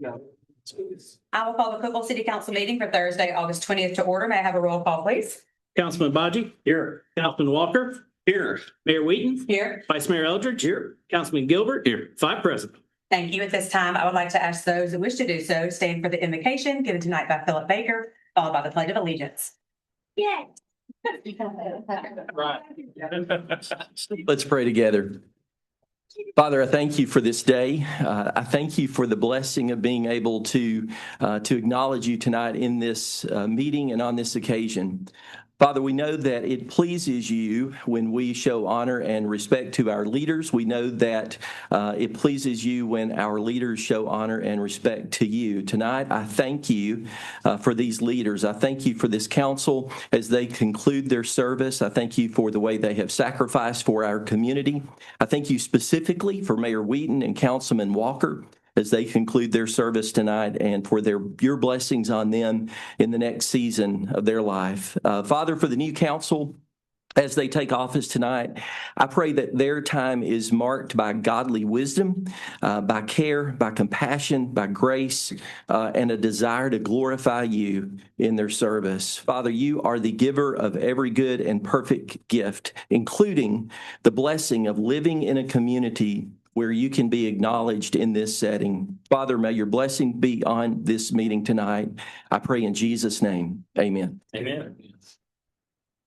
I will call the Cookeville City Council meeting for Thursday, August 20th to order. May I have a roll call, please? Councilman Baji? Here. Councilman Walker? Here. Mayor Wheaton? Here. Vice Mayor Eldridge? Here. Councilman Gilbert? Here. 5 present. Thank you. At this time, I would like to ask those who wish to do so, stand for the invocation given tonight by Philip Baker, followed by the Pledge of Allegiance. Yay. Right. Let's pray together. Father, I thank you for this day. I thank you for the blessing of being able to acknowledge you tonight in this meeting and on this occasion. Father, we know that it pleases you when we show honor and respect to our leaders. We know that it pleases you when our leaders show honor and respect to you. Tonight, I thank you for these leaders. I thank you for this council as they conclude their service. I thank you for the way they have sacrificed for our community. I thank you specifically for Mayor Wheaton and Councilman Walker as they conclude their service tonight, and for your blessings on them in the next season of their life. Father, for the new council, as they take office tonight, I pray that their time is marked by godly wisdom, by care, by compassion, by grace, and a desire to glorify you in their service. Father, you are the giver of every good and perfect gift, including the blessing of living in a community where you can be acknowledged in this setting. Father, may your blessing be on this meeting tonight. I pray in Jesus' name. Amen. Amen.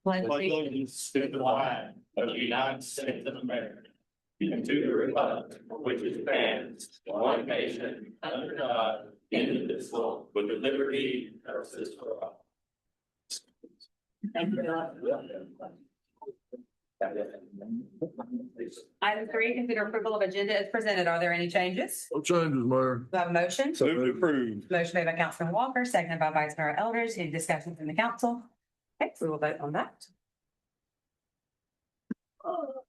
Pledge allegiance to the flag of the United States of America and to the republic which stands one nation under God, indivisible, with liberty and justice for all. Item 3, consider approval of agenda as presented. Are there any changes? No changes, Mayor. Do I have a motion? So approved. Motion made by Councilman Walker, seconded by Vice Mayor Eldridge. Any discussion from the council? Okay, we will vote on that. All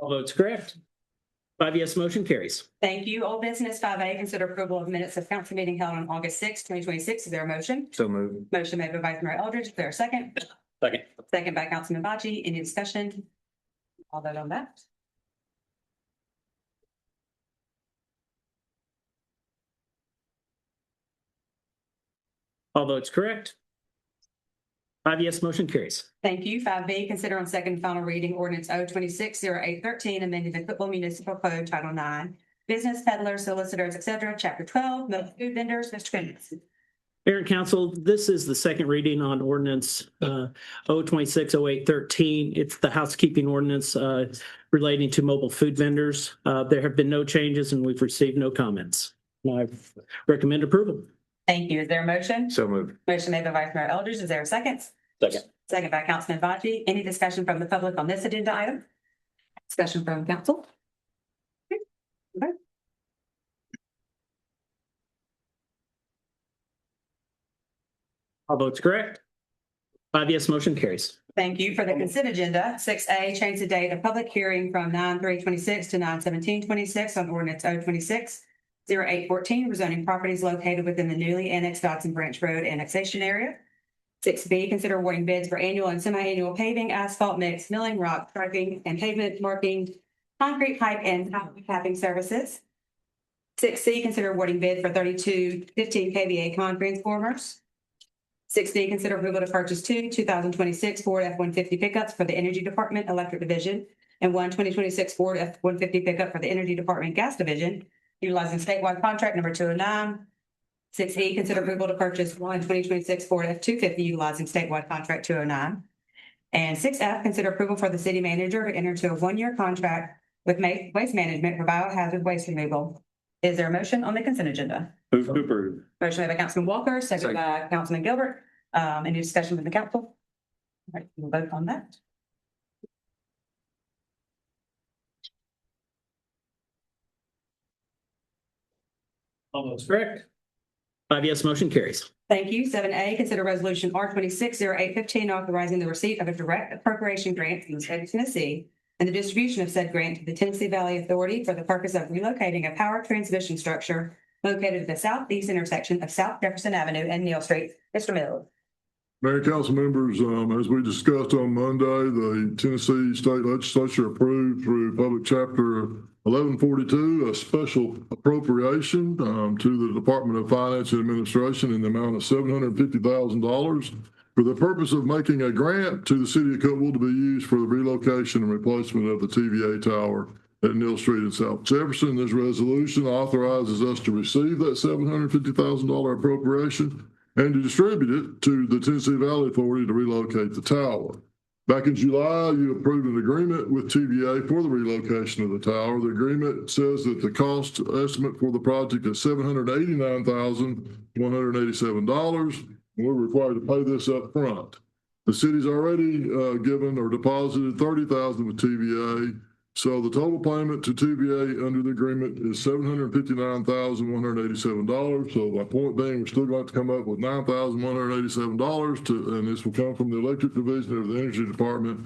votes correct. 5 yes, motion carries. Thank you. Old business 5A, consider approval of minutes of council meeting held on August 6, 2026. Is there a motion? So moved. Motion made by Vice Mayor Eldridge. Is there a second? Second. Second by Councilman Baji. Any discussion? I'll vote on that. All votes correct. 5 yes, motion carries. Thank you. 5B, consider on second and final reading ordinance 0260813, amending the Cookeville Municipal Code Title 9, Business Peddlers, Solicitors, etc., Chapter 12, Milk Food Vendors. Mr. Goodness. Mayor and Council, this is the second reading on ordinance 0260813. It's the housekeeping ordinance relating to mobile food vendors. There have been no changes and we've received no comments. I recommend approval. Thank you. Is there a motion? So moved. Motion made by Vice Mayor Eldridge. Is there a second? Second. Second by Councilman Baji. Any discussion from the public on this agenda item? Discussion from council? Okay. All votes correct. 5 yes, motion carries. Thank you. For the consent agenda, 6A, change the date of public hearing from 9/3/26 to 9/17/26 on ordinance 0260814, rezoning properties located within the newly annexed Dodson Branch Road annexation area. 6B, consider awarding bids for annual and semi-annual paving, asphalt mix, milling, rock, striping, and pavement marking, concrete pipe, and capping services. 6C, consider awarding bid for 3215 kVA con transformers. 6D, consider approval to purchase 2026 Ford F-150 pickups for the Energy Department Electric Division and 2026 Ford F-150 pickup for the Energy Department Gas Division, utilizing statewide contract number 209. 6E, consider approval to purchase 2026 Ford F-250 utilizing statewide contract 209. And 6F, consider approval for the city manager to enter into a 1-year contract with Waste Management for biohazard waste removal. Is there a motion on the consent agenda? Move to approve. Motion made by Councilman Walker, second by Councilman Gilbert. Any discussion with the council? All right, we'll vote on that. All votes correct. 5 yes, motion carries. Thank you. 7A, consider resolution R260815, authorizing the receipt of a direct appropriation grant from the state of Tennessee and the distribution of said grant to the Tennessee Valley Authority for the purpose of relocating a power transmission structure located at the southeast intersection of South Jefferson Avenue and Neal Street. Mr. Mills. Mayor and council members, as we discussed on Monday, the Tennessee State Legislature approved through Public Chapter 1142 a special appropriation to the Department of Finance and Administration in the amount of $750,000 for the purpose of making a grant to the city of Cookeville to be used for the relocation and replacement of the TVA tower at Neal Street in South Jefferson. This resolution authorizes us to receive that $750,000 appropriation and to distribute it to the Tennessee Valley Authority to relocate the tower. Back in July, you approved an agreement with TVA for the relocation of the tower. The agreement says that the cost estimate for the project is $789,187, and we're required to pay this up front. The city's already given or deposited $30,000 with TVA. So the total payment to TVA under the agreement is $759,187. So my point being, we're still going to come up with $9,187 and this will come from the electric division of the energy department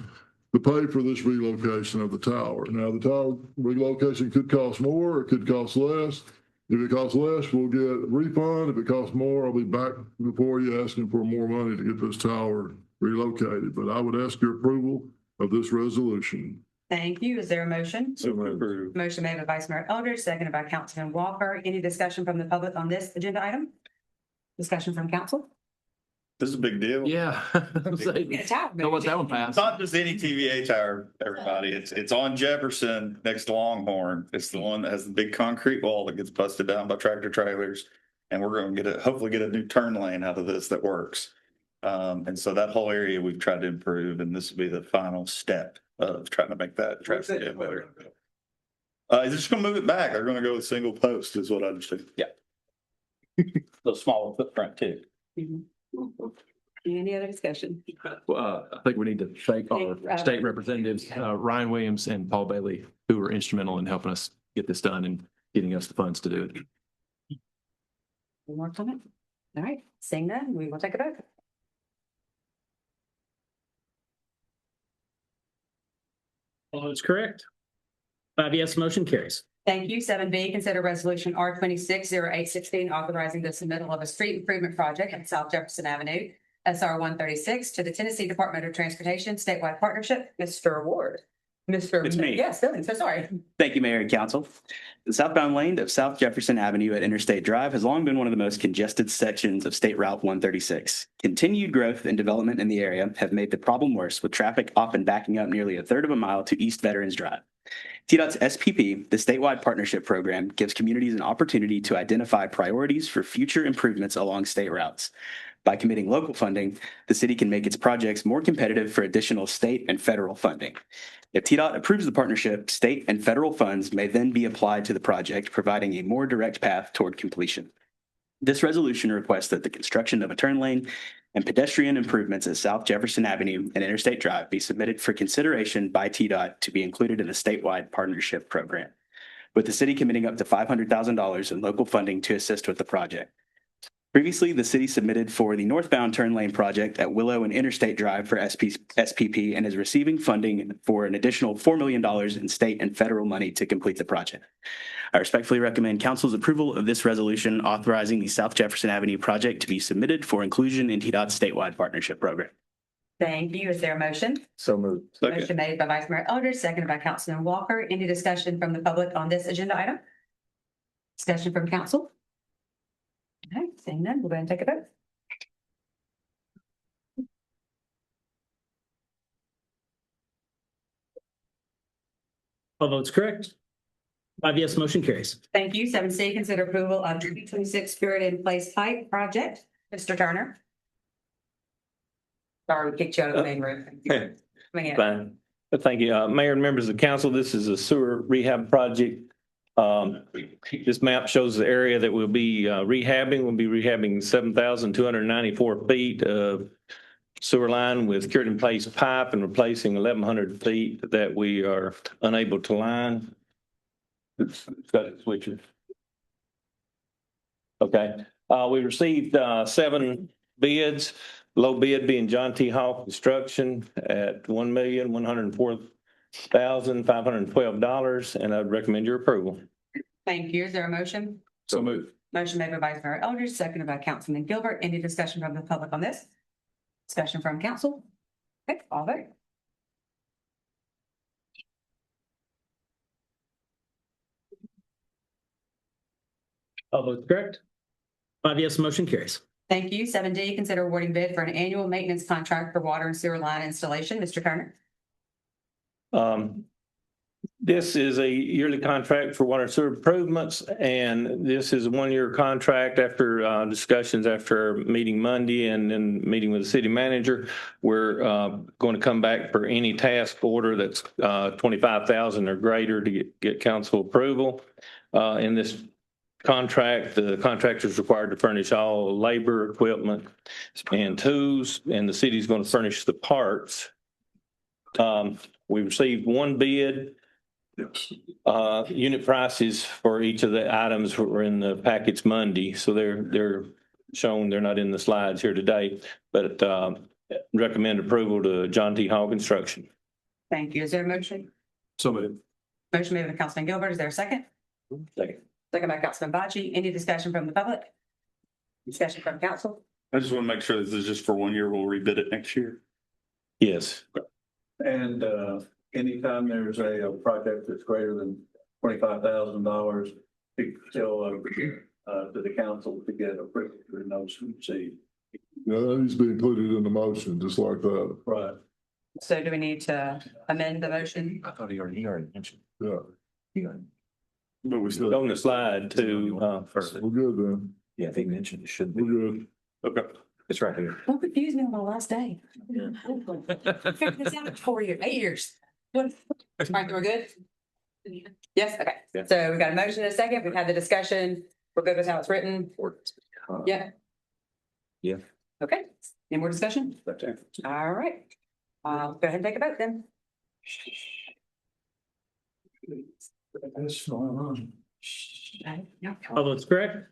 to pay for this relocation of the tower. Now, the tower relocation could cost more, it could cost less. If it costs less, we'll get a refund. If it costs more, I'll be back before you asking for more money to get this tower relocated. But I would ask your approval of this resolution. Thank you. Is there a motion? So approved. Motion made by Vice Mayor Eldridge, seconded by Councilman Walker. Any discussion from the public on this agenda item? Discussion from council? This is a big deal. Yeah. Don't let that one pass. It's not just any TVA tower, everybody. It's on Jefferson next to Longhorn. It's the one that has the big concrete wall that gets busted down by tractor trailers. And we're going to hopefully get a new turn lane out of this that works. And so that whole area we've tried to improve, and this will be the final step of trying to make that traffic better. Is just going to move it back? They're going to go with single post is what I understand. Yeah. The smaller footprint too. Any other discussion? I think we need to thank our state representatives, Ryan Williams and Paul Bailey, who were instrumental in helping us get this done and getting us the funds to do it. One more comment? All right, seeing none, we will take a vote. All votes correct. 5 yes, motion carries. Thank you. 7B, consider resolution R260816, authorizing the submittal of a street improvement project at South Jefferson Avenue, SR 136, to the Tennessee Department of Transportation statewide partnership. Mr. Ward. Mr. It's me. Yes, Billy, so sorry. Thank you, Mayor and Council. The southbound lane of South Jefferson Avenue at Interstate Drive has long been one of the most congested sections of State Route 136. Continued growth and development in the area have made the problem worse, with traffic often backing up nearly a third of a mile to East Veterans Drive. TDOT's SPP, the statewide partnership program, gives communities an opportunity to identify priorities for future improvements along state routes. By committing local funding, the city can make its projects more competitive for additional state and federal funding. If TDOT approves the partnership, state and federal funds may then be applied to the project, providing a more direct path toward completion. This resolution requests that the construction of a turn lane and pedestrian improvements at South Jefferson Avenue and Interstate Drive be submitted for consideration by TDOT to be included in the statewide partnership program, with the city committing up to $500,000 in local funding to assist with the project. Previously, the city submitted for the northbound turn lane project at Willow and Interstate Drive for SPP and is receiving funding for an additional $4 million in state and federal money to complete the project. I respectfully recommend council's approval of this resolution authorizing the South Jefferson Avenue project to be submitted for inclusion in TDOT's statewide partnership program. Thank you. Is there a motion? So moved. Motion made by Vice Mayor Eldridge, seconded by Councilman Walker. Any discussion from the public on this agenda item? Discussion from council? All right, seeing none, we'll go ahead and take a vote. All votes correct. 5 yes, motion carries. Thank you. 7C, consider approval of 2026 Spirit in Place Pipe Project. Mr. Turner. Sorry, we kicked you out of the main room. Come in. Fine. But thank you. Mayor and members of the council, this is a sewer rehab project. This map shows the area that we'll be rehabbing. We'll be rehabbing 7,294 feet of sewer line with cured in place pipe and replacing 1,100 feet that we are unable to line. It's got it switching. Okay. We received 7 bids. Low bid being John T. Hall Construction at $1,104,512, and I'd recommend your approval. Thank you. Is there a motion? So moved. Motion made by Vice Mayor Eldridge, seconded by Councilman Gilbert. Any discussion from the public on this? Discussion from council. Okay, all vote. All votes correct. 5 yes, motion carries. Thank you. 7D, consider awarding bid for an annual maintenance contract for water and sewer line installation. Mr. Turner. This is a yearly contract for water and sewer improvements, and this is a one-year contract after discussions after our meeting Monday and then meeting with the city manager. We're going to come back for any task order that's 25,000 or greater to get council approval. In this contract, the contractor is required to furnish all labor, equipment, and tools, and the city is going to furnish the parts. We received one bid. Unit prices for each of the items were in the package Monday, so they're shown. They're not in the slides here today, but recommend approval to John T. Hall Construction. Thank you. Is there a motion? So moved. Motion made by Councilman Gilbert. Is there a second? Second. Second by Councilman Bocce. Any discussion from the public? Discussion from council? I just want to make sure this is just for 1 year. We'll rebid it next year. Yes. And anytime there's a project that's greater than $25,000, it's still to the council to get a regulatory notice from the city. Yeah, that needs to be included in the motion, just like that. Right. So do we need to amend the motion? I thought he already mentioned. Yeah, But we still. On the slide to First. we're good then. Yeah, they mentioned it should We're good. Okay. It's right here. Don't confuse me on my last day. Figured this out for 4 years, 8 years. All right, we're good? Yes, okay. Yeah. So we got a motion and a second. We've had the discussion. We're good with how it's written. Yeah. Yeah. Okay. Any more discussion? All right. I'll go ahead and take a vote then. All votes correct.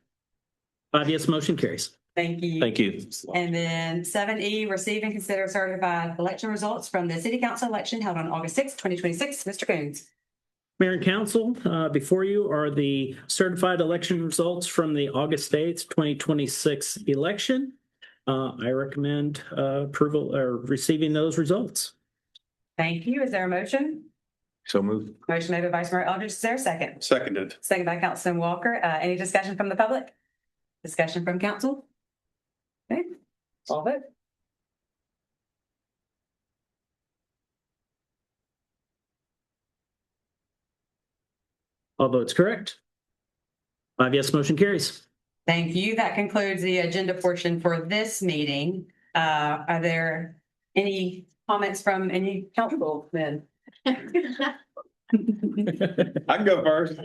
5 yes, motion carries. Thank you. Thank you. And then 7E, receive and consider certified election results from the city council election held on August 6th, 2026. Mr. Coons. Mayor and council, before you are the certified election results from the August 8th, 2026 election. I recommend approval or receiving those results. Thank you. Is there a motion? So moved. Motion made by Vice Mayor Eldridge. Is there a second? Seconded. Second by Councilman Walker. Any discussion from the public? Discussion from council? Okay, all vote. All votes correct. 5 yes, motion carries. Thank you. That concludes the agenda portion for this meeting. Are there any comments from any council men? I can go first.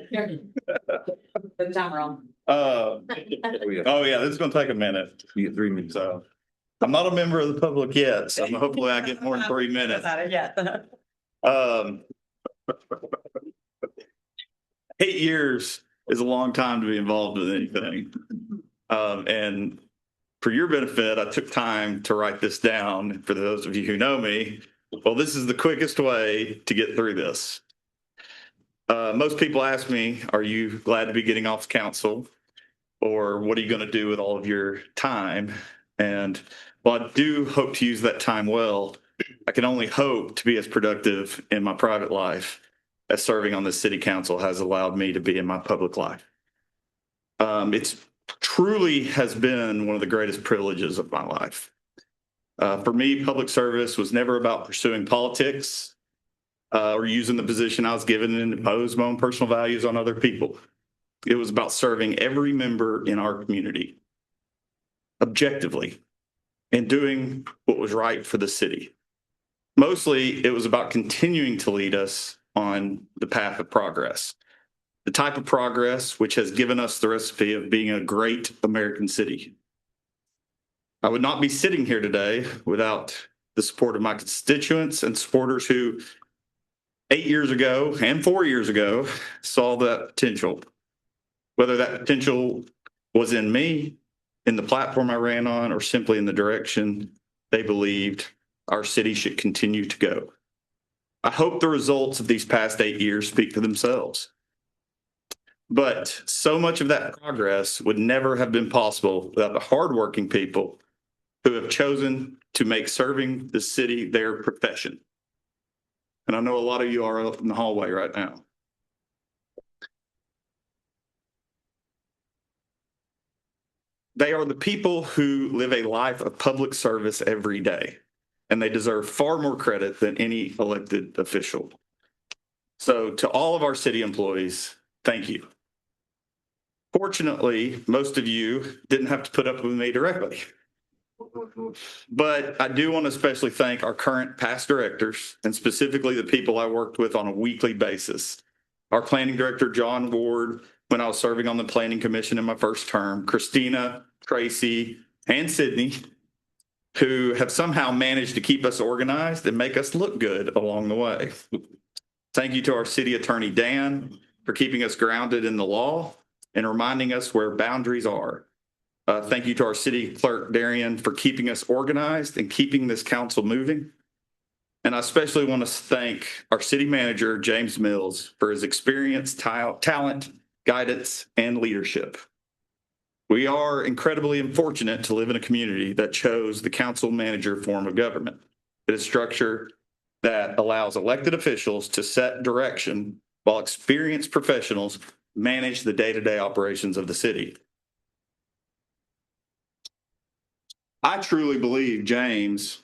The timer on. Oh yeah, this is gonna take a minute. You get 3 minutes. So I'm not a member of the public yet, so hopefully I get more than 3 minutes. Yeah. 8 years is a long time to be involved with anything. And for your benefit, I took time to write this down. For those of you who know me, well, this is the quickest way to get through this. Most people ask me, are you glad to be getting off council? Or what are you going to do with all of your time? And while I do hope to use that time well, I can only hope to be as productive in my private life as serving on the city council has allowed me to be in my public life. It's truly has been one of the greatest privileges of my life. For me, public service was never about pursuing politics or using the position I was given and impose my own personal values on other people. It was about serving every member in our community objectively and doing what was right for the city. Mostly, it was about continuing to lead us on the path of progress, the type of progress which has given us the recipe of being a great American city. I would not be sitting here today without the support of my constituents and supporters who 8 years ago and 4 years ago saw that potential. Whether that potential was in me, in the platform I ran on, or simply in the direction they believed our city should continue to go. I hope the results of these past 8 years speak for themselves. But so much of that progress would never have been possible without the hardworking people who have chosen to make serving the city their profession. And I know a lot of you are up in the hallway right now. They are the people who live a life of public service every day, and they deserve far more credit than any elected official. So to all of our city employees, thank you. Fortunately, most of you didn't have to put up with me directly. But I do want to especially thank our current past directors, and specifically the people I worked with on a weekly basis. Our planning director, John Ward, when I was serving on the planning commission in my first term, Christina, Tracy, and Sydney, who have somehow managed to keep us organized and make us look good along the way. Thank you to our city attorney, Dan, for keeping us grounded in the law and reminding us where boundaries are. Thank you to our city clerk, Darian, for keeping us organized and keeping this council moving. And I especially want to thank our city manager, James Mills, for his experience, talent, guidance, and leadership. We are incredibly fortunate to live in a community that chose the council manager form of government. It is a structure that allows elected officials to set direction while experienced professionals manage the day-to-day operations of the city. I truly believe James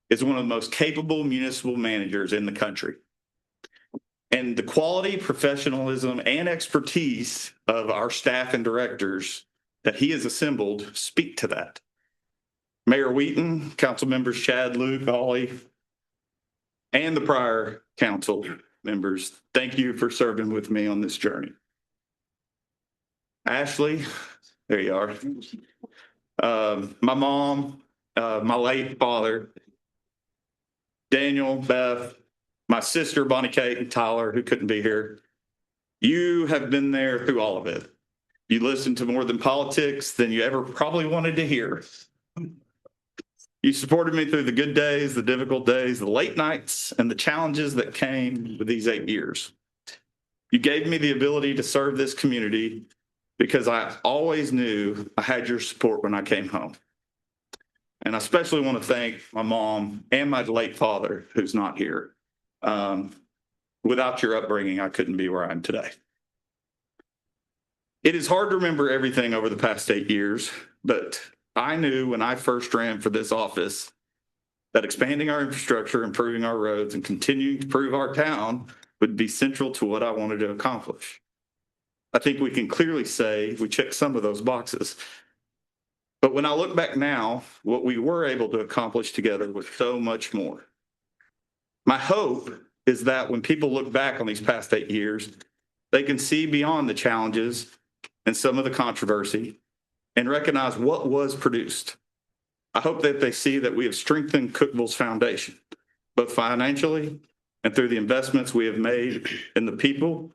is one of the most capable municipal managers in the country. And the quality, professionalism, and expertise of our staff and directors that he has assembled speak to that. Mayor Wheaton, council members Chad, Luke, Ollie, and the prior council members, thank you for serving with me on this journey. Ashley, there you are. My mom, my late father, Daniel, Beth, my sister, Bonnie Kate, and Tyler, who couldn't be here. You have been there through all of it. You listened to more than politics than you ever probably wanted to hear. You supported me through the good days, the difficult days, the late nights, and the challenges that came with these 8 years. You gave me the ability to serve this community because I always knew I had your support when I came home. And I especially want to thank my mom and my late father, who's not here. Without your upbringing, I couldn't be where I am today. It is hard to remember everything over the past 8 years, but I knew when I first ran for this office that expanding our infrastructure, improving our roads, and continuing to improve our town would be central to what I wanted to accomplish. I think we can clearly say we checked some of those boxes. But when I look back now, what we were able to accomplish together was so much more. My hope is that when people look back on these past 8 years, they can see beyond the challenges and some of the controversy and recognize what was produced. I hope that they see that we have strengthened Cookeville's foundation, both financially and through the investments we have made in the people,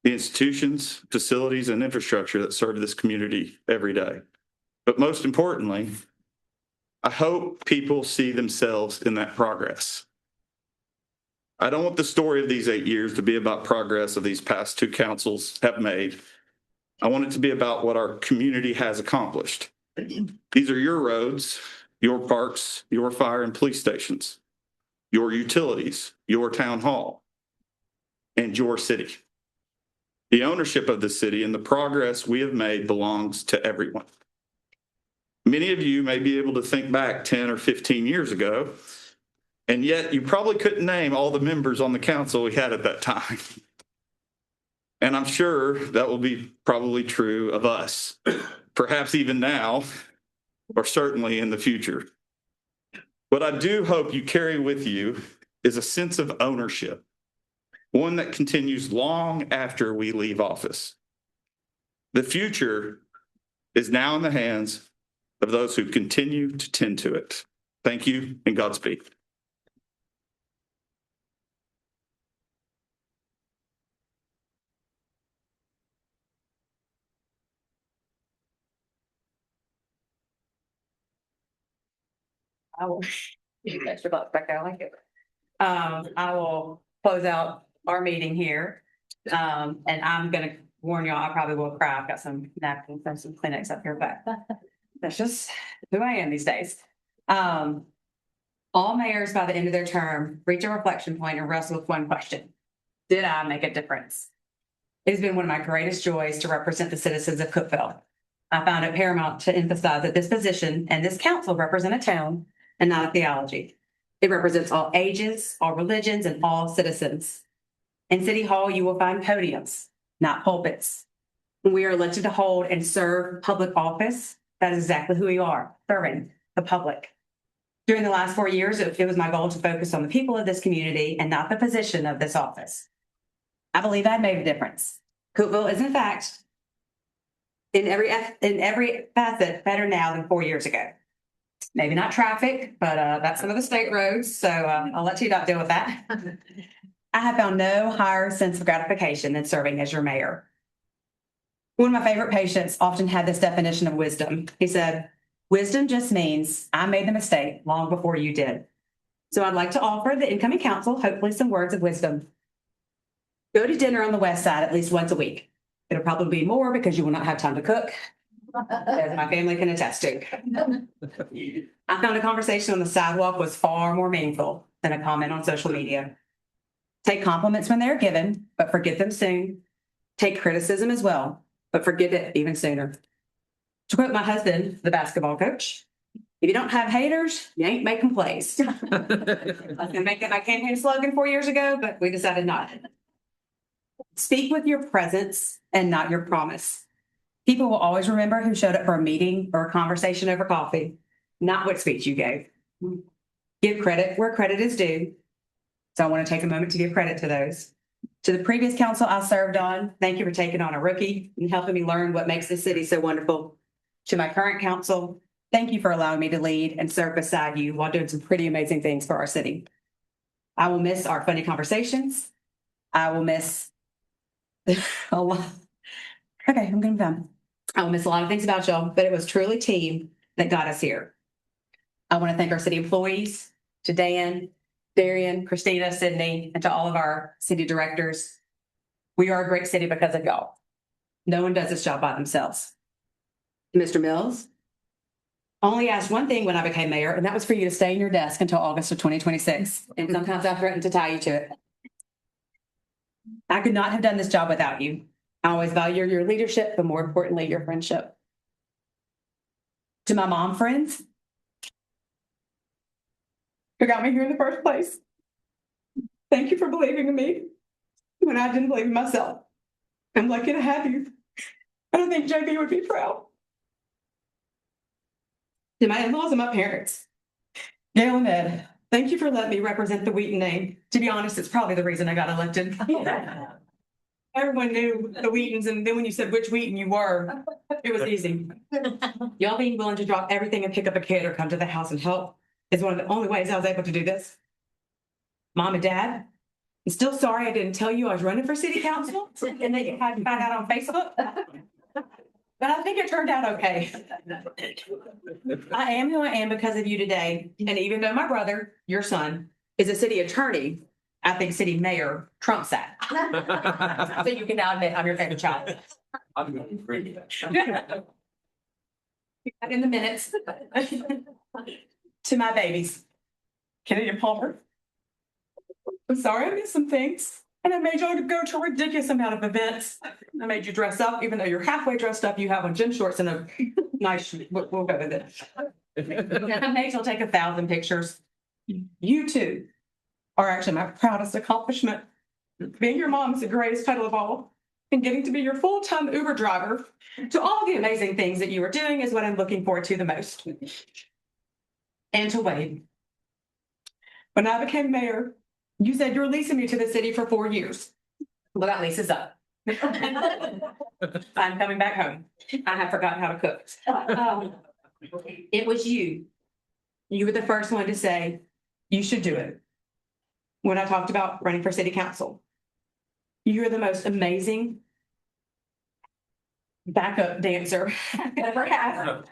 the institutions, facilities, and infrastructure that serve this community every day. But most importantly, I hope people see themselves in that progress. I don't want the story of these 8 years to be about progress of these past 2 councils have made. I want it to be about what our community has accomplished. These are your roads, your parks, your fire and police stations, your utilities, your town hall, and your city. The ownership of the city and the progress we have made belongs to everyone. Many of you may be able to think back 10 or 15 years ago, and yet you probably couldn't name all the members on the council we had at that time. And I'm sure that will be probably true of us, perhaps even now, or certainly in the future. What I do hope you carry with you is a sense of ownership, one that continues long after we leave office. The future is now in the hands of those who continue to tend to it. Thank you and Godspeed. I will extra bucks back there. I like it. I will close out our meeting here. And I'm gonna warn y'all, I probably will cry. I've got some napkins and some Kleenex up here, but that's just who I am these days. All mayors by the end of their term reach a reflection point and wrestle with one question. Did I make a difference? It has been one of my greatest joys to represent the citizens of Cookeville. I found it paramount to emphasize that this position and this council represent a town and not a theology. It represents all ages, all religions, and all citizens. In City Hall, you will find podiums, not pulpits. When we are elected to hold and serve public office, that is exactly who we are, serving the public. During the last 4 years, it was my goal to focus on the people of this community and not the position of this office. I believe I've made a difference. Cookeville is, in fact, in every facet, better now than 4 years ago. Maybe not traffic, but that's some of the state roads, so I'll let TDOT deal with that. I have found no higher sense of gratification than serving as your mayor. One of my favorite patients often had this definition of wisdom. He said, "Wisdom just means I made the mistake long before you did." So I'd like to offer the incoming council, hopefully, some words of wisdom. Go to dinner on the west side at least once a week. It'll probably be more because you will not have time to cook, as my family can attest to. I found a conversation on the sidewalk was far more meaningful than a comment on social media. Take compliments when they're given, but forget them soon. Take criticism as well, but forget it even sooner. To quote my husband, the basketball coach, if you don't have haters, you ain't making plays. I was going to make that my campaign slogan 4 years ago, but we decided not. Speak with your presence and not your promise. People will always remember who showed up for a meeting or a conversation over coffee, not what speech you gave. Give credit where credit is due. So I want to take a moment to give credit to those. To the previous council I served on, thank you for taking on a rookie and helping me learn what makes this city so wonderful. To my current council, thank you for allowing me to lead and serve beside you while doing some pretty amazing things for our city. I will miss our funny conversations. I will miss a lot. Okay, I'm going to be done. I will miss a lot of things about y'all, but it was truly team that got us here. I want to thank our city employees, to Dan, Darian, Christina, Sydney, and to all of our city directors. We are a great city because of y'all. No one does this job by themselves. Mr. Mills, only asked one thing when I became mayor, and that was for you to stay in your desk until August of 2026. And sometimes I threatened to tie you to it. I could not have done this job without you. I always value your leadership, but more importantly, your friendship. To my mom friends, who got me here in the first place, thank you for believing in me when I didn't believe in myself. I'm lucky to have you. And I think JB would be proud. To my in-laws and my parents, Gail and Ed, thank you for letting me represent the Wheaton name. To be honest, it's probably the reason I got elected. Everyone knew the Wheatons, and then when you said which Wheaton you were, it was easy. Y'all being willing to drop everything and pick up a kid or come to the house and help is one of the only ways I was able to do this. Mom and Dad, I'm still sorry I didn't tell you I was running for city council and that you had to find out on Facebook. But I think it turned out okay. I am who I am because of you today. And even though my brother, your son, is a city attorney, I think city mayor trumps that. So you can now admit I'm your favorite child. In the minutes. To my babies, Kennedy and Palmer, I'm sorry I missed some things. And I made y'all go to a ridiculous amount of events. I made you dress up, even though you're halfway dressed up, you have on gym shorts and a nice, we'll go with it. And I made y'all take 1,000 pictures. You two are actually my proudest accomplishment. Being your mom is the greatest title of all. And getting to be your full-time Uber driver to all the amazing things that you are doing is what I'm looking forward to the most. And to Wade. When I became mayor, you said you're leasing me to the city for 4 years. Well, that lease is up. I'm coming back home. I have forgotten how to cook. It was you. You were the first one to say, you should do it. When I talked about running for city council, you're the most amazing backup dancer I've ever had.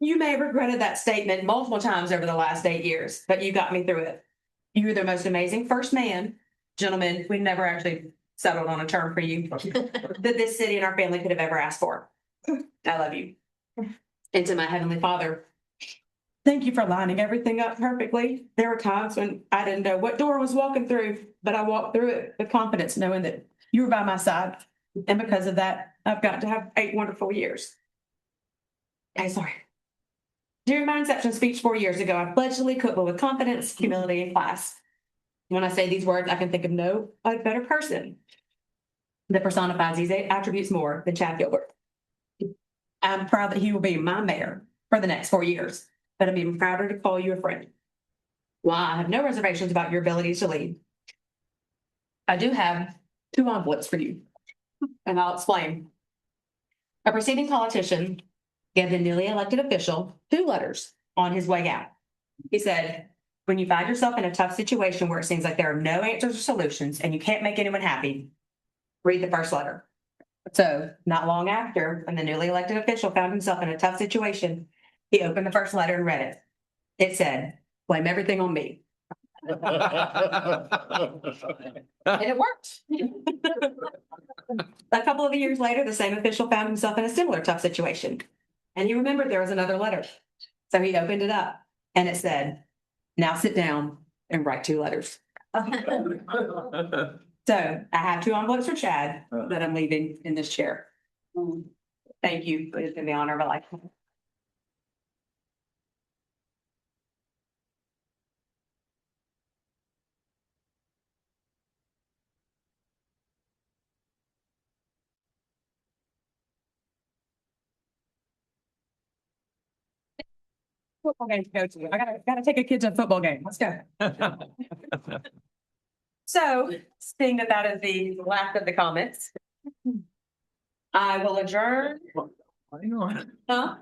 You may have regretted that statement multiple times over the last 8 years, but you got me through it. You were the most amazing first man, gentlemen. We never actually settled on a term for you that this city and our family could have ever asked for. I love you. And to my Heavenly Father, Thank you for lining everything up perfectly. There were times when I didn't know what door I was walking through, but I walked through it with confidence, knowing that you were by my side. And because of that, I've got to have 8 wonderful years. Hey, sorry. During my inception speech 4 years ago, I pledged to lead Cookeville with confidence, humility, and class. When I say these words, I can think of no better person that personifies these 8 attributes more than Chad Gilbert. I'm proud that he will be my mayor for the next 4 years, but I'm even prouder to call you a friend. While I have no reservations about your abilities to lead, I do have 2 envelopes for you, and I'll explain. A preceding politician gave the newly elected official 2 letters on his way out. He said, when you find yourself in a tough situation where it seems like there are no answers or solutions and you can't make anyone happy, read the first letter. So not long after, when the newly elected official found himself in a tough situation, he opened the first letter and read it. It said, blame everything on me. And it worked. A couple of years later, the same official found himself in a similar tough situation. And he remembered there was another letter. So he opened it up and it said, now sit down and write 2 letters. So I have 2 envelopes for Chad that I'm leaving in this chair. Thank you. It's been the honor of a lifetime. Football game to go to. I gotta take a kid to a football game. Let's go. So, seeing that that is the last of the comments, I will adjourn. Hang on, Huh?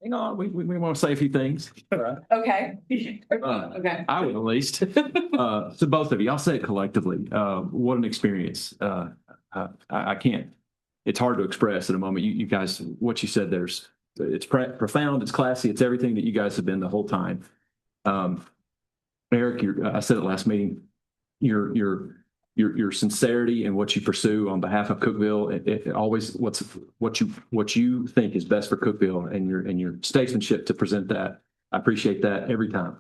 hang on. We want to say a few things. Okay. Okay. I would at least. To both of you, I'll say it collectively. What an experience. I can't, it's hard to express in a moment. You guys, what you said, it's profound, it's classy, it's everything that you guys have been the whole time. Eric, I said it last meeting, your sincerity and what you pursue on behalf of Cookeville, it always what you think is best for Cookeville and your statesmanship to present that. I appreciate that every time.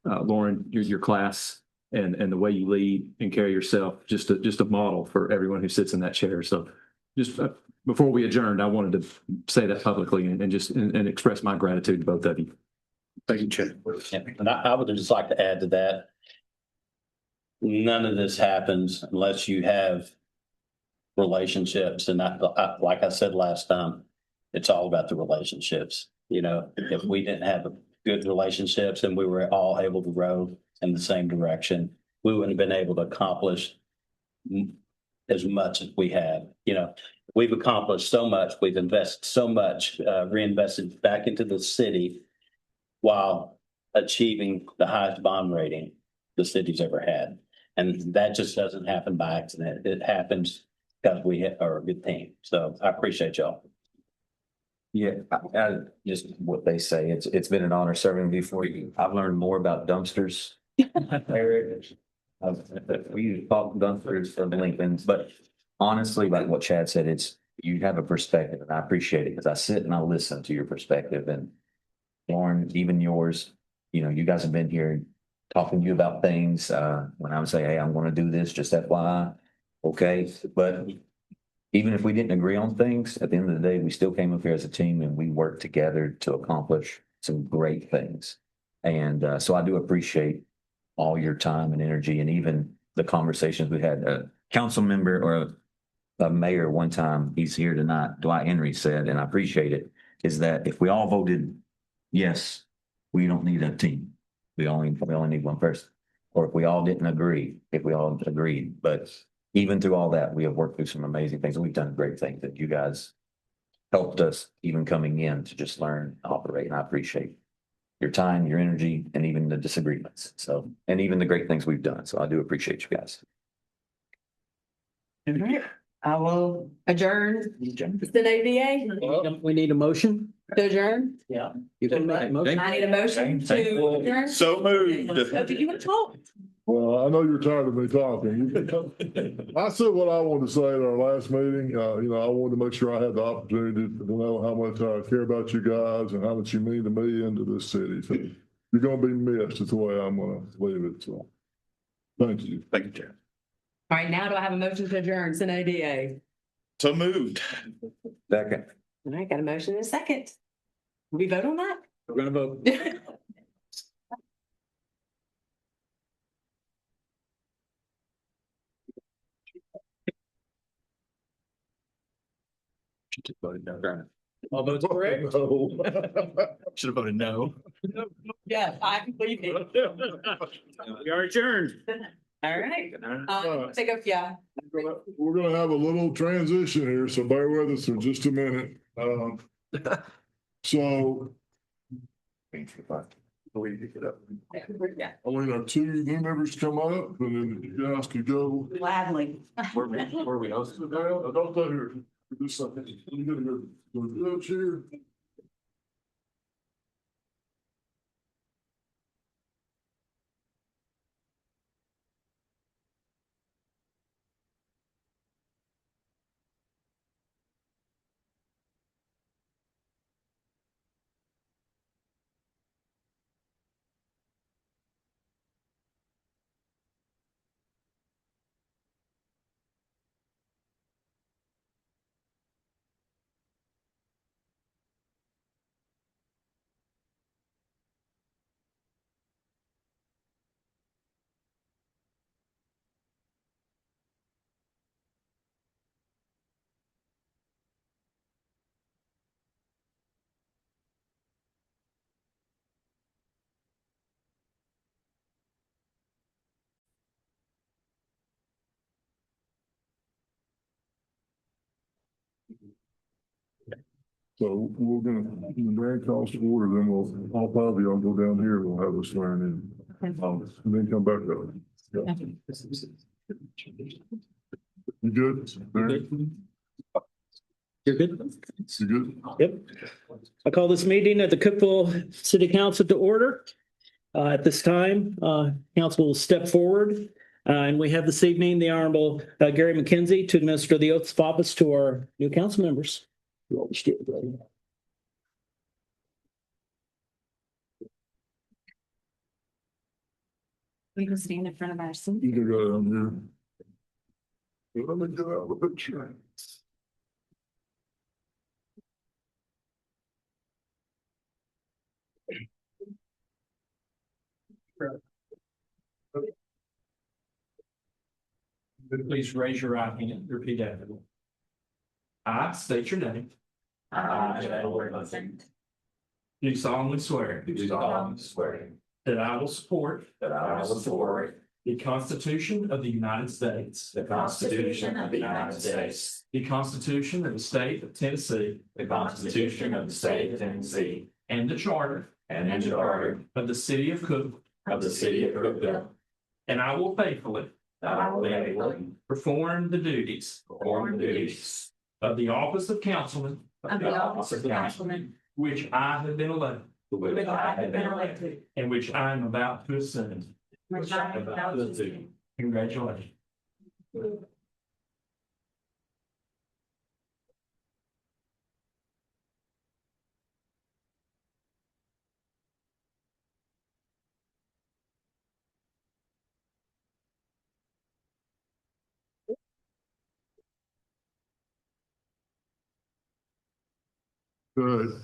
Lauren, your class and the way you lead and carry yourself, just a model for everyone who sits in that chair. So just before we adjourned, I wanted to say that publicly and just express my gratitude to both of you. Thank you, Chad. And I would just like to add to that. None of this happens unless you have relationships. And like I said last time, it's all about the relationships. You know, if we didn't have good relationships and we were all able to row in the same direction, we wouldn't have been able to accomplish as much as we have. You know, we've accomplished so much. We've invested so much, reinvested back into the city while achieving the highest bond rating the city's ever had. And that just doesn't happen by accident. It happens because we are a good team. So I appreciate y'all. Yeah, I just what they say. It's been an honor serving before you. I've learned more about dumpsters. Eric, we talk dumpsters for Lincoln, but honestly, like what Chad said, you have a perspective, and I appreciate it because I sit and I listen to your perspective. And Lauren, even yours, you know, you guys have been here talking to you about things. When I would say, hey, I'm going to do this, just FYI, okay, but even if we didn't agree on things, at the end of the day, we still came up here as a team and we worked together to accomplish some great things. And so I do appreciate all your time and energy and even the conversations we had. A council member or a mayor one time, he's here tonight, Dwight Henry said, and I appreciate it, is that if we all voted yes, we don't need a team. We only need one person. Or if we all didn't agree, if we all agreed, but even through all that, we have worked through some amazing things. We've done great things that you guys helped us even coming in to just learn, operate. And I appreciate your time, your energy, and even the disagreements. So, and even the great things we've done. So I do appreciate you guys. All right. I will adjourn the ABA We need a motion. to adjourn. Yeah. You can make a motion. I need a motion to adjourn. So moved. Oh, do you want to talk? Well, I know you're tired of me talking. I said what I wanted to say at our last meeting. I wanted to make sure I had the opportunity to know how much I care about you guys and how much you mean to me and to this city. So you're gonna be missed. It's the way I'm gonna leave it. So thank you. Thank you, Chair. All right, now do I have a motion to adjourn, Senate ADA? So moved. Second. All right, got a motion and a second. We vote on that? We're gonna vote. All votes correct? Should have voted no. Yeah, I believe it. We are adjourned. All right. Take off, yeah. We're gonna have a little transition here, so bear with us for just a minute. So. Yeah. I want our two new members to come up and then you guys could go. Gladly. Where we hosted down? Don't go here. Do something. You gotta go here. So we're gonna, bring calls to order, then we'll, all five of y'all go down here, we'll have a swearing in. And then come back up. Yeah. You good? Barry? You're good? You good? Yep. I call this meeting of the Cookeville City Council to order. At this time, council will step forward. And we have this evening the Honorable Gary McKenzie to administer the oaths of office to our new council members. You always do, buddy. We can stand in front of our seat. You can go down here. Let me get out of the picture. Please raise your right hand and repeat after me. I state your name. I, Do solemnly swear. That I will support. The Constitution of the United States. The Constitution of the United States. The Constitution of the State of Tennessee. The Constitution of the State of Tennessee. And the Charter. And the Charter. Of the City of Cookeville. Of the City of Cookeville. And I will faithfully. I will faithfully. Perform the duties. Perform the duties. Of the office of councilman. Of the office of councilman. Which I have been elected. Which I have been elected. And which I am about to ascend. Which I am about to do. Congratulations. Good.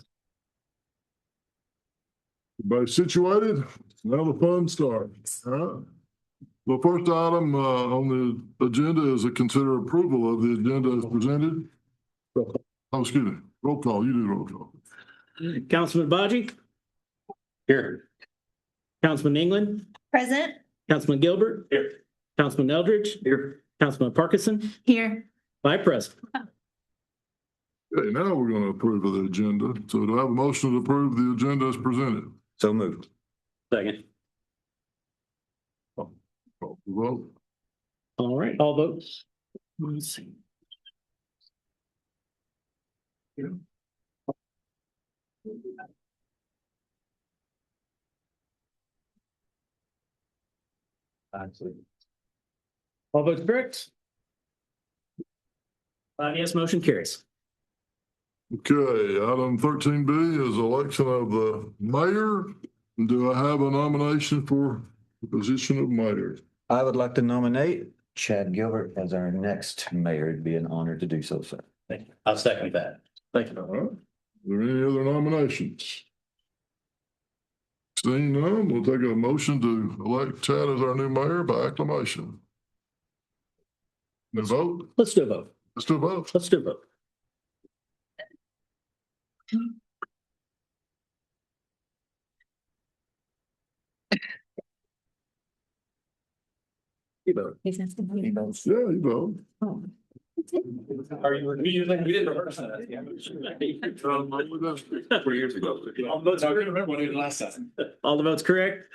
Everybody situated? Now the fun starts. All right. The first item on the agenda is a consider approval of the agenda as presented. Oh, excuse me. Roll call. You do roll call. Councilman Baji, Here. Councilman England, Present. Councilman Gilbert. Here. Councilman Eldridge. Here. Councilman Parkinson, Here. Vice President. Okay, now we're going to approve of the agenda. So do I have a motion to approve the agenda as presented? So moved. Second. Call for vote. All right, all votes. Let's see. All votes correct? Yes, motion carries. Okay, item 13B is election of the mayor. Do I have a nomination for the position of mayor? I would like to nominate Chad Gilbert as our next mayor. It'd be an honor to do so, sir. I'll second that. Thank you. All right. Are there any other nominations? Seeing none, we'll take a motion to elect Chad as our new mayor by acclamation. The vote? Let's do a vote. Let's do a vote. Let's do a vote. You vote. He's asking me to vote. Yeah, you vote. Oh. Are you, we didn't rehearse that. 4 years ago. All the votes I correct? remember what we did last time. All the votes correct?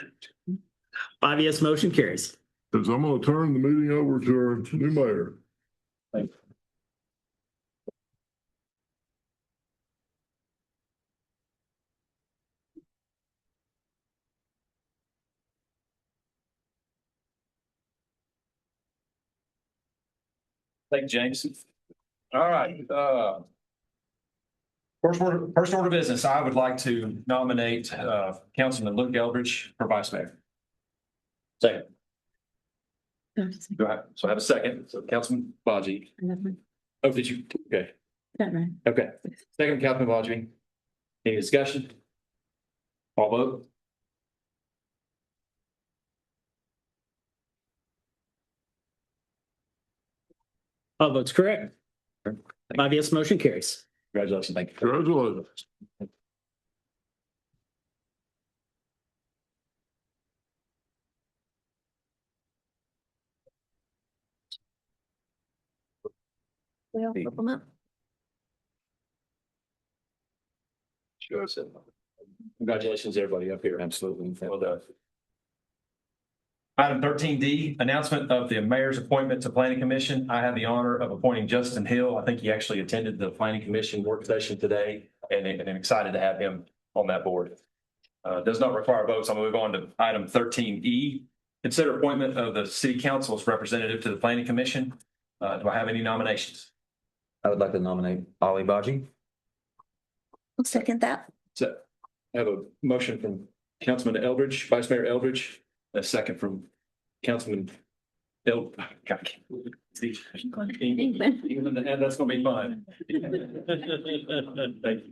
5 yes, motion carries. Because I'm gonna turn the meeting over to our new mayor. Thank you, James. All right, first order of business, I would like to nominate, Councilman Luke Eldridge for vice mayor. Second. Do I, so I have a second, so Councilman Baji. Oh, did you? Okay, Right. okay. Second, Councilman Baji. Any discussion? All vote? All votes correct. 5 yes, motion carries. Congratulations, thank you. Congratulations. Well, flip them up. Congratulations, everybody up here. Absolutely. Well done. Item 13D, announcement of the mayor's appointment to planning commission. I have the honor of appointing Justin Hill. I think he actually attended the planning commission work session today, and I'm excited to have him on that board. Does not require votes. I'm gonna move on to item 13E. Consider appointment of the city council's representative to the planning commission. Do I have any nominations? I would like to nominate Ollie Baji. I'll second that. So I have a motion from Councilman Eldridge, Vice Mayor Eldridge, a second from Councilman God, even that's gonna be fun. Thank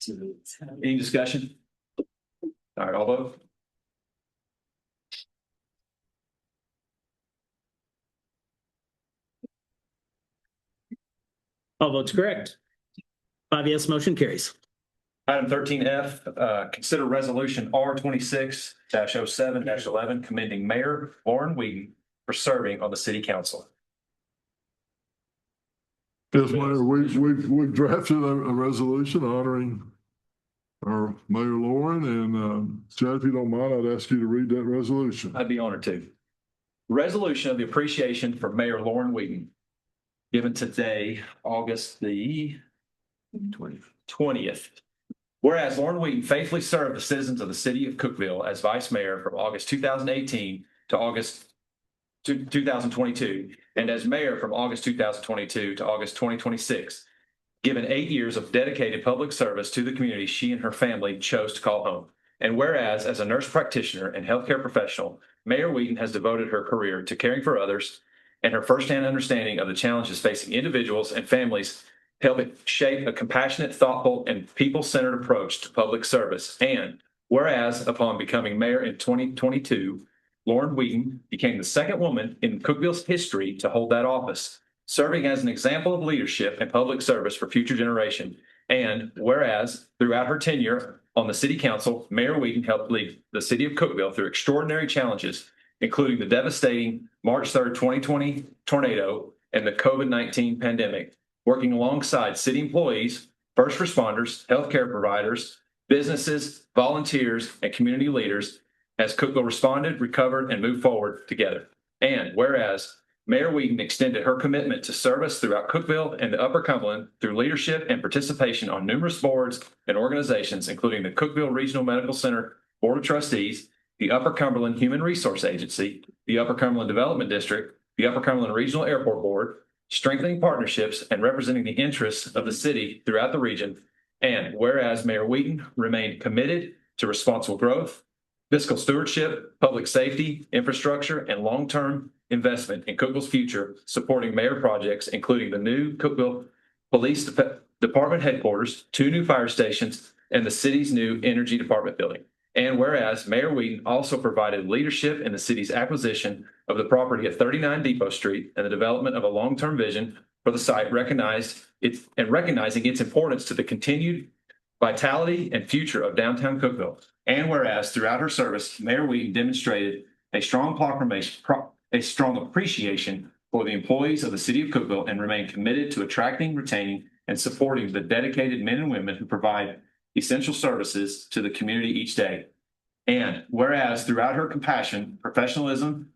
you. Any discussion? All right, all vote. All votes correct. 5 yes, motion carries. Item 13F, consider resolution R26-07-11 commending Mayor Lauren Whedon for serving on the city council. Yes, Mayor, we've drafted a resolution honoring our Mayor Lauren, and Chad, if you don't mind, I'd ask you to read that resolution. I'd be honored to. Resolution of the appreciation for Mayor Lauren Whedon, given today, August the 20th. Whereas Lauren Whedon faithfully served the citizens of the city of Cookeville as vice mayor from August 2018 to August 2022, and as mayor from August 2022 to August 2026, given 8 years of dedicated public service to the community she and her family chose to call home. And whereas, as a nurse practitioner and healthcare professional, Mayor Whedon has devoted her career to caring for others, and her firsthand understanding of the challenges facing individuals and families help it shape a compassionate, thoughtful, and people-centered approach to public service. And whereas, upon becoming mayor in 2022, Lauren Whedon became the second woman in Cookeville's history to hold that office, serving as an example of leadership and public service for future generations. And whereas, throughout her tenure on the city council, Mayor Whedon helped lead the city of Cookeville through extraordinary challenges, including the devastating March 3rd, 2020 tornado and the COVID-19 pandemic, working alongside city employees, first responders, healthcare providers, businesses, volunteers, and community leaders as Cookeville responded, recovered, and moved forward together. And whereas Mayor Whedon extended her commitment to service throughout Cookeville and the Upper Cumberland through leadership and participation on numerous boards and organizations, including the Cookeville Regional Medical Center Board of Trustees the Upper Cumberland Human Resource Agency, the Upper Cumberland Development District, the Upper Cumberland Regional Airport Board, strengthening partnerships and representing the interests of the city throughout the region. And whereas Mayor Wheaton remained committed to responsible growth, fiscal stewardship, public safety, infrastructure, and long-term investment in Cookeville's future, supporting mayor projects, including the new Cookeville Police Department headquarters, 2 new fire stations, and the city's new energy department building. And whereas Mayor Wheaton also provided leadership in the city's acquisition of the property at 39 Depot Street and the development of a long-term vision for the site, recognizing its importance to the continued vitality and future of downtown Cookeville. And whereas throughout her service, Mayor Wheaton demonstrated a strong appreciation for the employees of the city of Cookeville and remained committed to attracting, retaining, and supporting the dedicated men and women who provide essential services to the community each day. And whereas throughout her compassion, professionalism,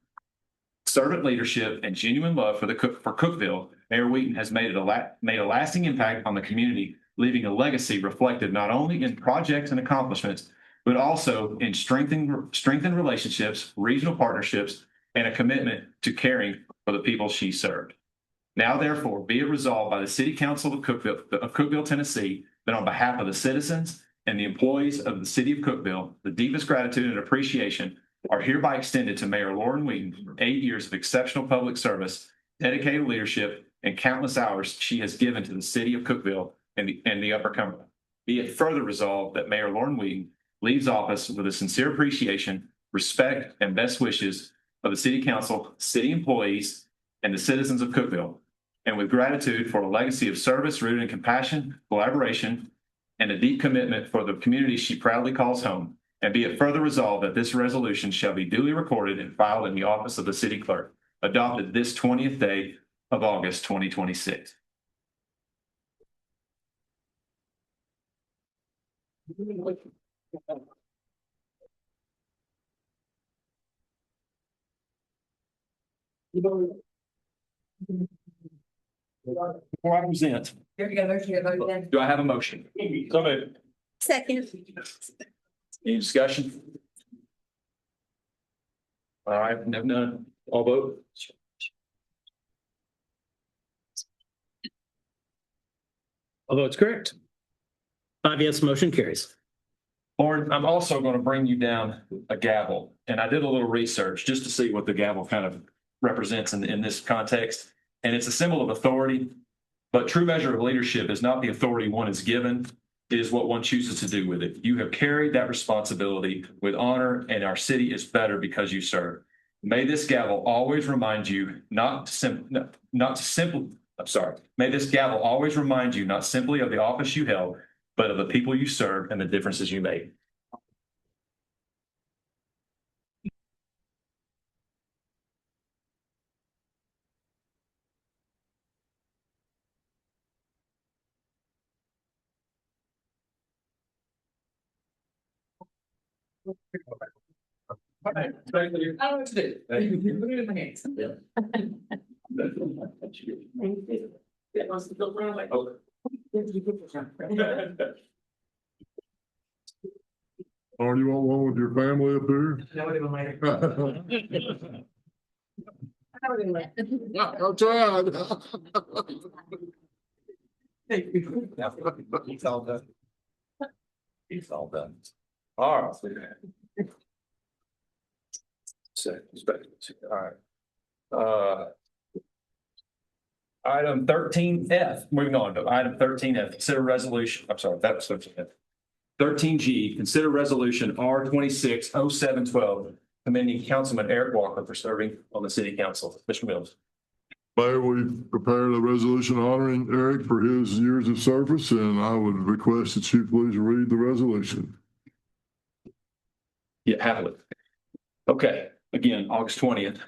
servant leadership, and genuine love for Cookeville, Mayor Wheaton has made a lasting impact on the community, leaving a legacy reflected not only in projects and accomplishments, but also in strengthened relationships, regional partnerships, and a commitment to caring for the people she served. Now, therefore, be it resolved by the City Council of Cookeville, Tennessee, that on behalf of the citizens and the employees of the city of Cookeville, the deepest gratitude and appreciation are hereby extended to Mayor Lauren Wheaton for 8 years of exceptional public service, dedicated leadership, and countless hours she has given to the city of Cookeville and the Upper Cumberland. Be it further resolved that Mayor Lauren Wheaton leaves office with a sincere appreciation, respect, and best wishes of the City Council, city employees, and the citizens of Cookeville, and with gratitude for a legacy of service rooted in compassion, collaboration, and a deep commitment for the community she proudly calls home. And be it further resolved that this resolution shall be duly recorded and filed in the office of the city clerk, adopted this 20th day of August, 2026. Before I present, do I have a motion? So moved. Second. Any discussion? All right, none. All vote. All votes correct. 5 yes, motion carries. Lauren, I'm also going to bring you down a gavel, and I did a little research just to see what the gavel kind of represents in this context. And it's a symbol of authority, but true measure of leadership is not the authority one is given, it is what one chooses to do with it. You have carried that responsibility with honor, and our city is better because you serve. May this gavel always remind you May this gavel always remind you not simply of the office you held, but of the people you served and the differences you made. I don't know what to do. Put it in my hands. It wants to go around like. Or you want one with your family up here? No, it even later. I'll try. It's all done. It's all done. All right. All right. Item 13F, moving on to item 13F, consider resolution, I'm sorry, that was 13F. 13G, consider resolution R260712, commending Councilman Eric Walker for serving on the city council. Mr. Mills. Mayor, we prepared a resolution honoring Eric for his years of service, and I would request that you please read the resolution. Yeah, happily. Okay, again, August 20th,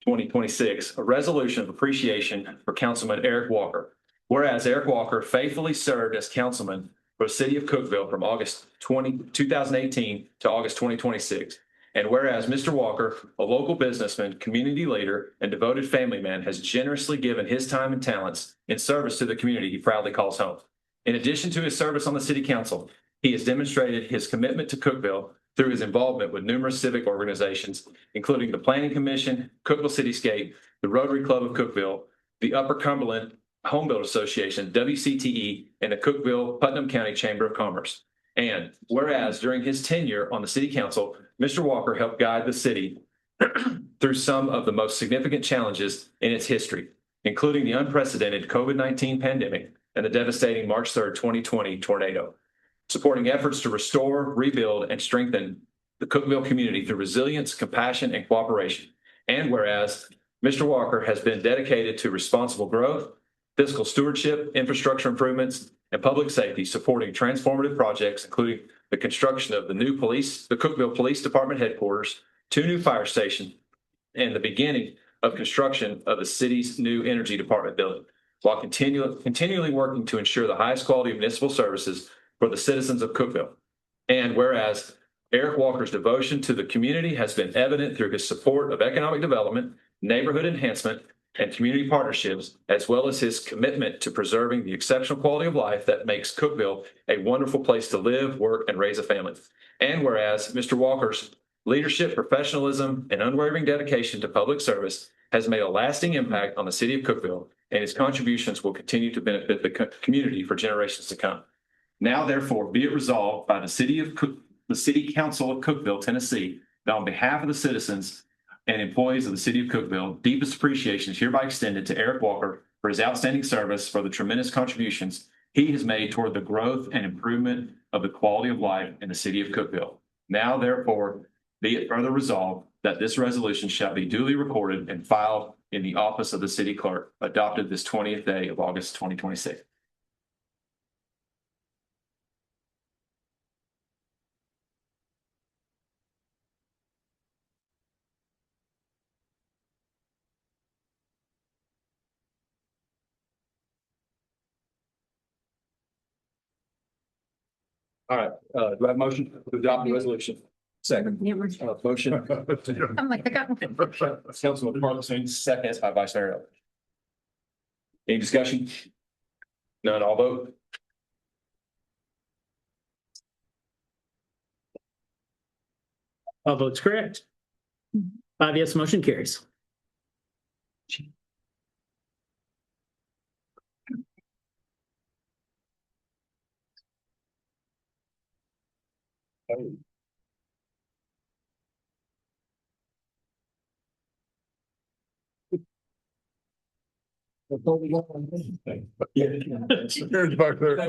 2026, a resolution of appreciation for Councilman Eric Walker. Whereas Eric Walker faithfully served as councilman for the city of Cookeville from August 2018 to August 2026. And whereas Mr. Walker, a local businessman, community leader, and devoted family man, has generously given his time and talents in service to the community he proudly calls home. In addition to his service on the city council, he has demonstrated his commitment to Cookeville through his involvement with numerous civic organizations, including the Planning Commission, Cookeville Cityscape, the Rotary Club of Cookeville, the Upper Cumberland Home Builder Association, WCTE, and the Cookeville Putnam County Chamber of Commerce. And whereas during his tenure on the city council, Mr. Walker helped guide the city through some of the most significant challenges in its history, including the unprecedented COVID-19 pandemic and the devastating March 3rd, 2020 tornado, supporting efforts to restore, rebuild, and strengthen the Cookeville community through resilience, compassion, and cooperation. And whereas Mr. Walker has been dedicated to responsible growth, fiscal stewardship, infrastructure improvements, and public safety, supporting transformative projects, including the construction of the Cookeville Police Department headquarters, 2 new fire stations, and the beginning of construction of the city's new energy department building, while continually working to ensure the highest quality of municipal services for the citizens of Cookeville. And whereas Eric Walker's devotion to the community has been evident through his support of economic development, neighborhood enhancement, and community partnerships, as well as his commitment to preserving the exceptional quality of life that makes Cookeville a wonderful place to live, work, and raise a family. And whereas Mr. Walker's leadership, professionalism, and unwavering dedication to public service has made a lasting impact on the city of Cookeville, and his contributions will continue to benefit the community for generations to come. Now, therefore, be it resolved by the City Council of Cookeville, Tennessee, that on behalf of the citizens and employees of the city of Cookeville, deepest appreciation is hereby extended to Eric Walker for his outstanding service, for the tremendous contributions he has made toward the growth and improvement of the quality of life in the city of Cookeville. Now, therefore, be it further resolved that this resolution shall be duly recorded and filed in the office of the city clerk, adopted this 20th day of August, 2026. All right, do I have a motion to adopt the resolution? Second. Motion. I'm like, I got one. Councilman Parkinson, second by Vice Mayor Elder. Any discussion? None, all vote. All votes correct. 5 yes, motion carries. Here's back there.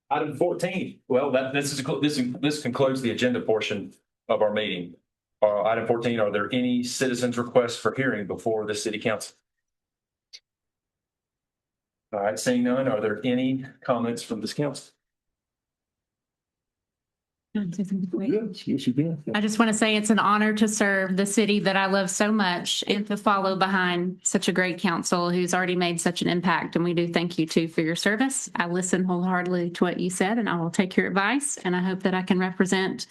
Item 14. Well, this concludes the agenda portion of our meeting. Item 14, are there any citizens' requests for hearing before the city council? All right, seeing none, are there any comments from this council? Yes, you can. I just want to say it's an honor to serve the city that I love so much and to follow behind such a great council who's already made such an impact. And we do thank you too for your service. I listen wholeheartedly to what you said and I will take your advice. And I hope that I can represent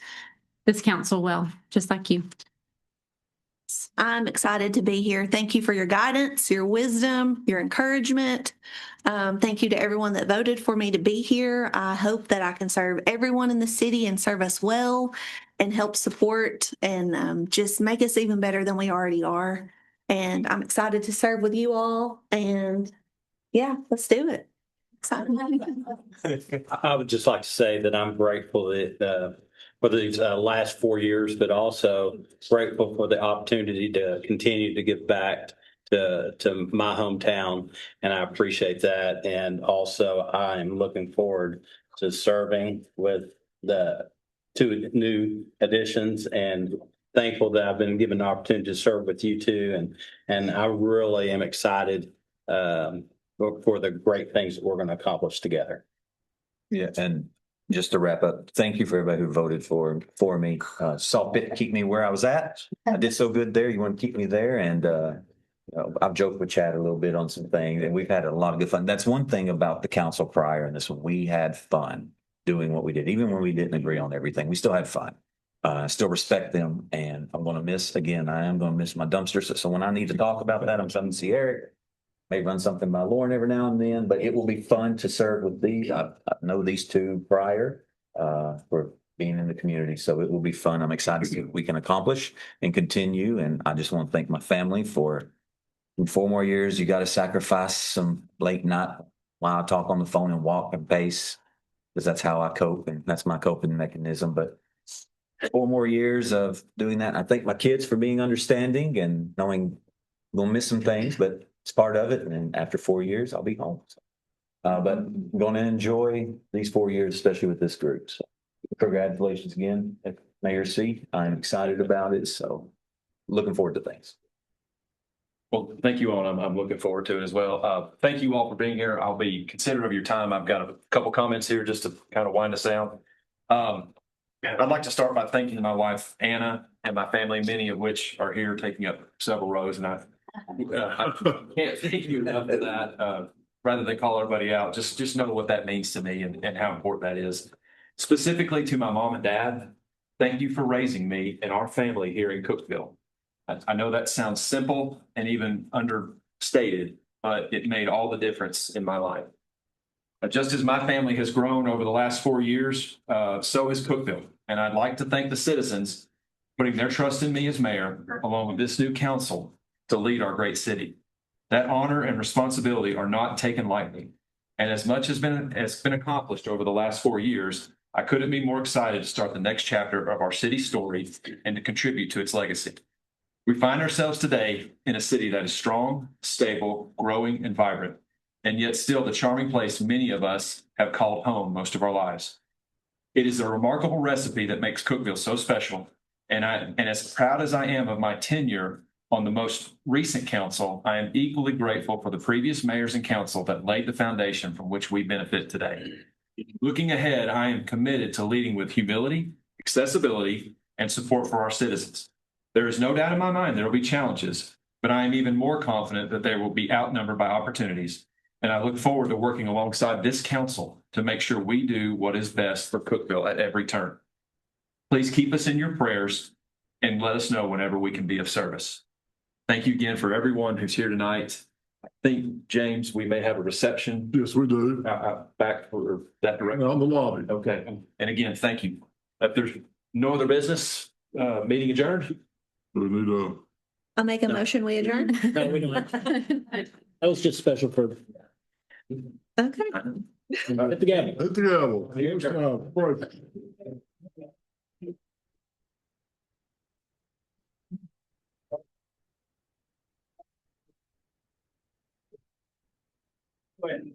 this council well, just like you. I'm excited to be here. Thank you for your guidance, your wisdom, your encouragement. Thank you to everyone that voted for me to be here. I hope that I can serve everyone in the city and serve us well and help support and just make us even better than we already are. And I'm excited to serve with you all. And yeah, let's do it. Excited. I would just like to say that I'm grateful that for these last 4 years, but also grateful for the opportunity to continue to give back to my hometown, and I appreciate that. And also, I am looking forward to serving with the 2 new additions, and thankful that I've been given the opportunity to serve with you too. And I really am excited for the great things that we're going to accomplish together. Yeah, and just to wrap up, thank you for everybody who voted for me. Saw fit to keep me where I was at. I did so good there. You want to keep me there, and I've joked with Chad a little bit on some things, and we've had a lot of good fun. That's one thing about the council prior in this one. We had fun doing what we did, even when we didn't agree on everything. We still had fun. I still respect them, and I'm going to miss again. I am going to miss my dumpsters. So when I need to talk about that, I'm coming to see Eric. May run something by Lauren every now and then, but it will be fun to serve with these. I know these two prior for being in the community, so it will be fun. I'm excited to see what we can accomplish and continue. And I just want to thank my family for in 4 more years. You got to sacrifice some late night while I talk on the phone and walk and pace, because that's how I cope, and that's my coping mechanism. But 4 more years of doing that. I thank my kids for being understanding and knowing we'll miss some things, but it's part of it. And then after 4 years, I'll be home. But I'm going to enjoy these 4 years, especially with this group. So congratulations again at Mayor's seat. I'm excited about it. So looking forward to things. Well, thank you all. and I'm looking forward to it as well. Thank you all for being here. I'll be considerate of your time. I've got a couple comments here just to kind of wind us down. I'd like to start by thanking my wife, Anna, and my family, many of which are here taking up several rows. And I can't thank you enough for that. Rather than call everybody out, just know what that means to me and how important that is. Specifically to my mom and dad, thank you for raising me and our family here in Cookeville. I know that sounds simple and even understated, but it made all the difference in my life. Just as my family has grown over the last 4 years, so has Cookeville. And I'd like to thank the citizens putting their trust in me as mayor, along with this new council, to lead our great city. That honor and responsibility are not taken lightly. And as much has been accomplished over the last 4 years, I couldn't be more excited to start the next chapter of our city story and to contribute to its legacy. We find ourselves today in a city that is strong, stable, growing, and vibrant, and yet still the charming place many of us have called home most of our lives. It is a remarkable recipe that makes Cookeville so special, and as proud as I am of my tenure on the most recent council, I am equally grateful for the previous mayors and council that laid the foundation from which we benefit today. Looking ahead, I am committed to leading with humility, accessibility, and support for our citizens. There is no doubt in my mind there will be challenges, but I am even more confident that they will be outnumbered by opportunities. And I look forward to working alongside this council to make sure we do what is best for Cookeville at every turn. Please keep us in your prayers and let us know whenever we can be of service. Thank you again for everyone who's here tonight. I think, James, we may have a reception. Yes, we do. Back for that direction. On the lobby. Okay. And again, thank you. If there's no other business, meeting adjourned. We need I'll make a motion, we adjourn. No, we don't have- That was just special for. Okay. Hit the gavel. hit the gavel. Break. When